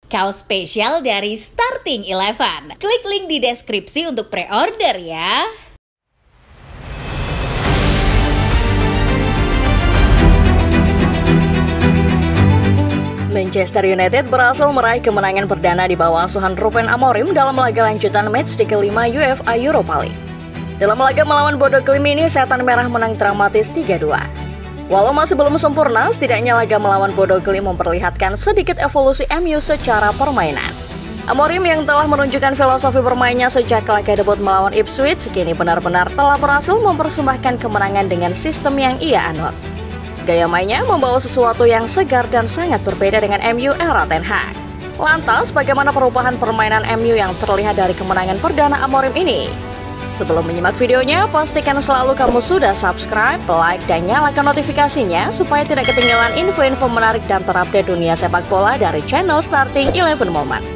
Kaos spesial dari Starting Eleven. Klik link di deskripsi untuk pre-order ya. Manchester United berhasil meraih kemenangan perdana di bawah asuhan Ruben Amorim dalam laga lanjutan match di kelima UEFA Europa League. Dalam laga melawan Bodo Glimt ini, Setan Merah menang dramatis 3-2. Walau masih belum sempurna, setidaknya laga melawan Bodo Glimt memperlihatkan sedikit evolusi MU secara permainan. Amorim yang telah menunjukkan filosofi bermainnya sejak laga debut melawan Ipswich, kini benar-benar telah berhasil mempersembahkan kemenangan dengan sistem yang ia anut. Gaya mainnya membawa sesuatu yang segar dan sangat berbeda dengan MU era Ten Hag. Lantas, bagaimana perubahan permainan MU yang terlihat dari kemenangan perdana Amorim ini? Sebelum menyimak videonya, pastikan selalu kamu sudah subscribe, like, dan nyalakan notifikasinya supaya tidak ketinggalan info-info menarik dan terupdate dunia sepak bola dari channel Starting Eleven Moment.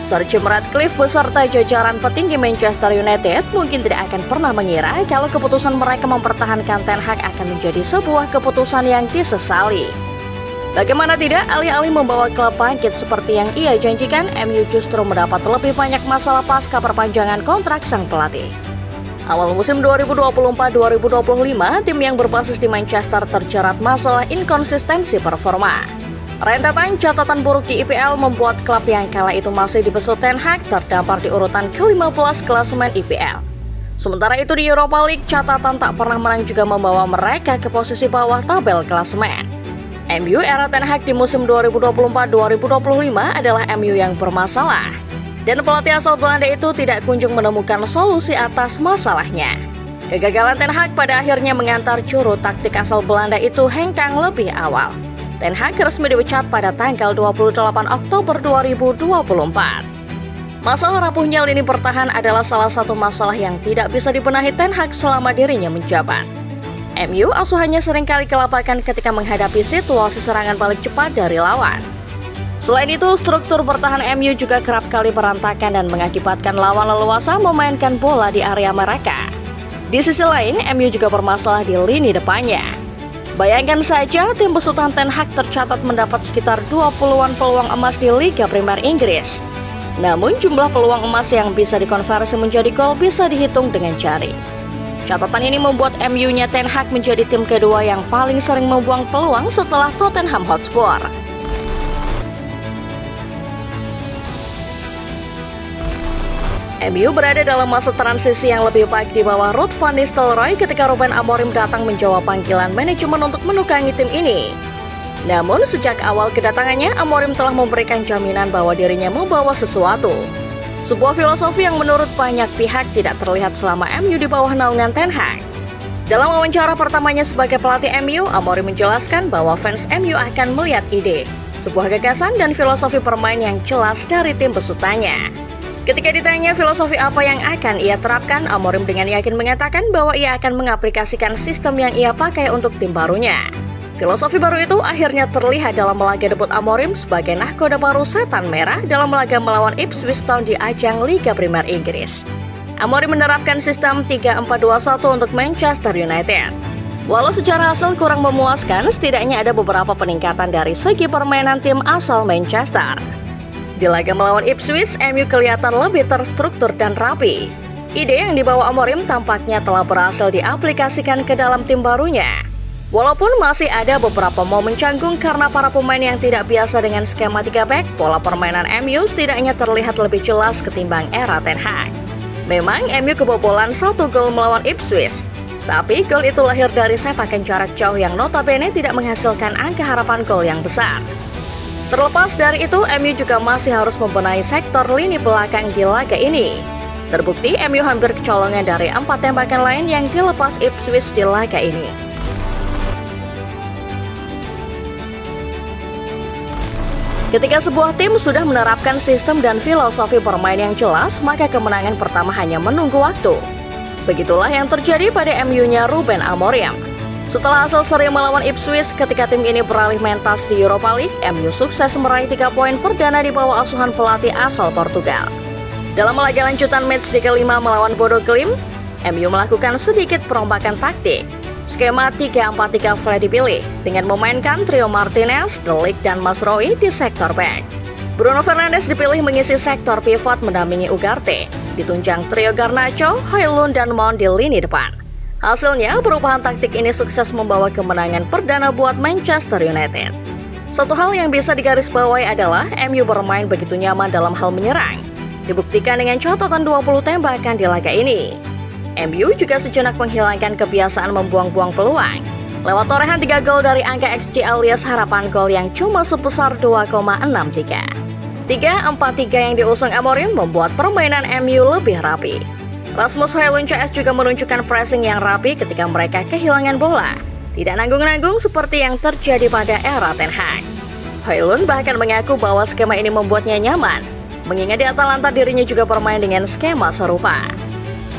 Sir Jim Ratcliffe beserta jajaran petinggi Manchester United mungkin tidak akan pernah mengira kalau keputusan mereka mempertahankan Ten Hag akan menjadi sebuah keputusan yang disesali. Bagaimana tidak, alih-alih membawa klub bangkit seperti yang ia janjikan, MU justru mendapat lebih banyak masalah pasca perpanjangan kontrak sang pelatih. Awal musim 2024-2025, tim yang berbasis di Manchester terjerat masalah inkonsistensi performa. Rentetan catatan buruk di IPL membuat klub yang kala itu masih dibesut Ten Hag terdampar di urutan ke-15 klasemen IPL. Sementara itu di Europa League, catatan tak pernah menang juga membawa mereka ke posisi bawah tabel klasemen. MU era Ten Hag di musim 2024-2025 adalah MU yang bermasalah. Dan pelatih asal Belanda itu tidak kunjung menemukan solusi atas masalahnya. Kegagalan Ten Hag pada akhirnya mengantar juru taktik asal Belanda itu hengkang lebih awal. Ten Hag resmi dipecat pada tanggal 28 Oktober 2024. Masalah rapuhnya lini bertahan adalah salah satu masalah yang tidak bisa dibenahi Ten Hag selama dirinya menjabat. MU asuhannya seringkali kelabakan ketika menghadapi situasi serangan balik cepat dari lawan. Selain itu, struktur bertahan MU juga kerap kali berantakan dan mengakibatkan lawan leluasa memainkan bola di area mereka. Di sisi lain, MU juga bermasalah di lini depannya. Bayangkan saja, tim besutan Ten Hag tercatat mendapat sekitar 20-an peluang emas di Liga Primer Inggris. Namun, jumlah peluang emas yang bisa dikonversi menjadi gol bisa dihitung dengan jari. Catatan ini membuat MU-nya Ten Hag menjadi tim kedua yang paling sering membuang peluang setelah Tottenham Hotspur. MU berada dalam masa transisi yang lebih baik di bawah Ruud van Nistelrooy ketika Ruben Amorim datang menjawab panggilan manajemen untuk menukangi tim ini. Namun, sejak awal kedatangannya, Amorim telah memberikan jaminan bahwa dirinya membawa sesuatu. Sebuah filosofi yang menurut banyak pihak tidak terlihat selama MU di bawah naungan Ten Hag. Dalam wawancara pertamanya sebagai pelatih MU, Amorim menjelaskan bahwa fans MU akan melihat ide, sebuah gagasan dan filosofi permain yang jelas dari tim besutannya. Ketika ditanya filosofi apa yang akan ia terapkan, Amorim dengan yakin mengatakan bahwa ia akan mengaplikasikan sistem yang ia pakai untuk tim barunya. Filosofi baru itu akhirnya terlihat dalam laga debut Amorim sebagai nahkoda baru Setan Merah dalam laga melawan Ipswich Town di ajang Liga Primer Inggris. Amorim menerapkan sistem 3-4-2-1 untuk Manchester United. Walau secara hasil kurang memuaskan, setidaknya ada beberapa peningkatan dari segi permainan tim asal Manchester. Di laga melawan Ipswich, MU kelihatan lebih terstruktur dan rapi. Ide yang dibawa Amorim tampaknya telah berhasil diaplikasikan ke dalam tim barunya. Walaupun masih ada beberapa momen canggung karena para pemain yang tidak biasa dengan skema 3 back, pola permainan MU setidaknya terlihat lebih jelas ketimbang era Ten Hag. Memang MU kebobolan 1 gol melawan Ipswich, tapi gol itu lahir dari sepakan jarak jauh yang notabene tidak menghasilkan angka harapan gol yang besar. Terlepas dari itu, MU juga masih harus membenahi sektor lini belakang di laga ini. Terbukti MU hampir kecolongan dari 4 tembakan lain yang dilepas Ipswich di laga ini. Ketika sebuah tim sudah menerapkan sistem dan filosofi bermain yang jelas, maka kemenangan pertama hanya menunggu waktu. Begitulah yang terjadi pada MU-nya Ruben Amorim. Setelah hasil seri melawan Ipswich ketika tim ini beralih mentas di Europa League, MU sukses meraih 3 poin perdana di bawah asuhan pelatih asal Portugal. Dalam laga lanjutan match di kelima melawan Bodo Glimt, MU melakukan sedikit perombakan taktik. Skema 3-4-3 flat dipilih dengan memainkan trio Martinez, De Ligt, dan Mazraoui di sektor back. Bruno Fernandes dipilih mengisi sektor pivot mendampingi Ugarte, ditunjang trio Garnacho, Højlund, dan Mount di lini depan. Hasilnya, perubahan taktik ini sukses membawa kemenangan perdana buat Manchester United. Satu hal yang bisa digarisbawahi adalah MU bermain begitu nyaman dalam hal menyerang. Dibuktikan dengan catatan 20 tembakan di laga ini. MU juga sejenak menghilangkan kebiasaan membuang-buang peluang lewat torehan 3 gol dari angka XG alias harapan gol yang cuma sebesar 2,63. 3-4-3 yang diusung Amorim membuat permainan MU lebih rapi. Rasmus Højlund CS juga menunjukkan pressing yang rapi ketika mereka kehilangan bola. Tidak nanggung-nanggung seperti yang terjadi pada era Ten Hag. Højlund bahkan mengaku bahwa skema ini membuatnya nyaman, mengingat di Atalanta dirinya juga bermain dengan skema serupa.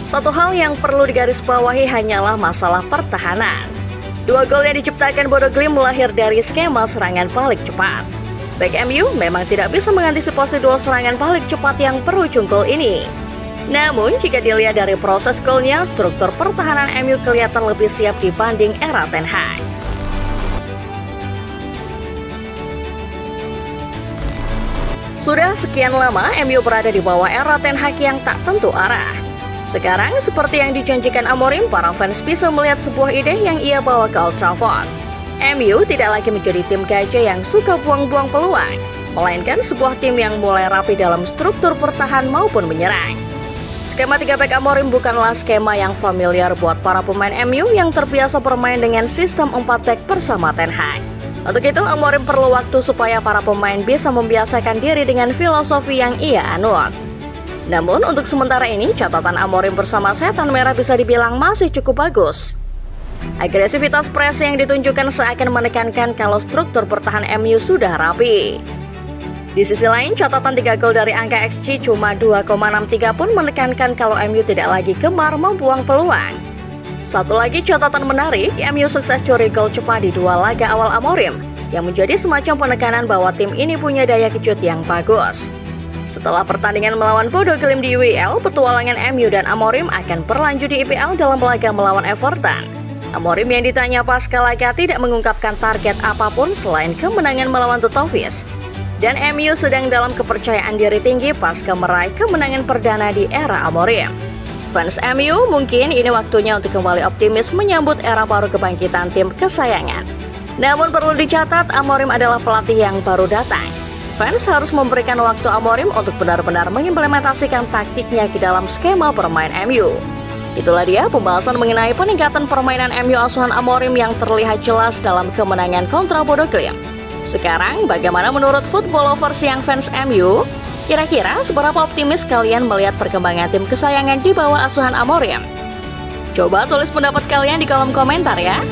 Satu hal yang perlu digarisbawahi hanyalah masalah pertahanan. 2 gol yang diciptakan Bodo Glimt lahir dari skema serangan balik cepat. Back MU memang tidak bisa mengantisipasi 2 serangan balik cepat yang perlu cungkul ini. Namun, jika dilihat dari proses golnya, struktur pertahanan MU kelihatan lebih siap dibanding era Ten Hag. Sudah sekian lama MU berada di bawah era Ten Hag yang tak tentu arah. Sekarang, seperti yang dijanjikan Amorim, para fans bisa melihat sebuah ide yang ia bawa ke Old Trafford. MU tidak lagi menjadi tim gajah yang suka buang-buang peluang, melainkan sebuah tim yang mulai rapi dalam struktur pertahan maupun menyerang. Skema 3 back Amorim bukanlah skema yang familiar buat para pemain MU yang terbiasa bermain dengan sistem 4 back bersama Ten Hag. Untuk itu, Amorim perlu waktu supaya para pemain bisa membiasakan diri dengan filosofi yang ia anut. Namun, untuk sementara ini, catatan Amorim bersama Setan Merah bisa dibilang masih cukup bagus. Agresivitas press yang ditunjukkan seakan menekankan kalau struktur pertahanan MU sudah rapi. Di sisi lain, catatan 3 gol dari angka XG cuma 2,63 pun menekankan kalau MU tidak lagi gemar membuang peluang. Satu lagi catatan menarik, MU sukses curi gol cepat di 2 laga awal Amorim, yang menjadi semacam penekanan bahwa tim ini punya daya kejut yang bagus. Setelah pertandingan melawan Bodo Glimt di UEL, petualangan MU dan Amorim akan berlanjut di IPL dalam laga melawan Everton. Amorim yang ditanya pasca laga tidak mengungkapkan target apapun selain kemenangan melawan The Toffees. Dan MU sedang dalam kepercayaan diri tinggi pasca meraih kemenangan perdana di era Amorim. Fans MU mungkin ini waktunya untuk kembali optimis menyambut era baru kebangkitan tim kesayangan. Namun perlu dicatat, Amorim adalah pelatih yang baru datang. Fans harus memberikan waktu Amorim untuk benar-benar mengimplementasikan taktiknya ke dalam skema bermain MU. Itulah dia pembahasan mengenai peningkatan permainan MU asuhan Amorim yang terlihat jelas dalam kemenangan kontra Bodo Glimt. Sekarang, bagaimana menurut football lovers yang fans MU? Kira-kira seberapa optimis kalian melihat perkembangan tim kesayangan di bawah asuhan Amorim? Coba tulis pendapat kalian di kolom komentar ya.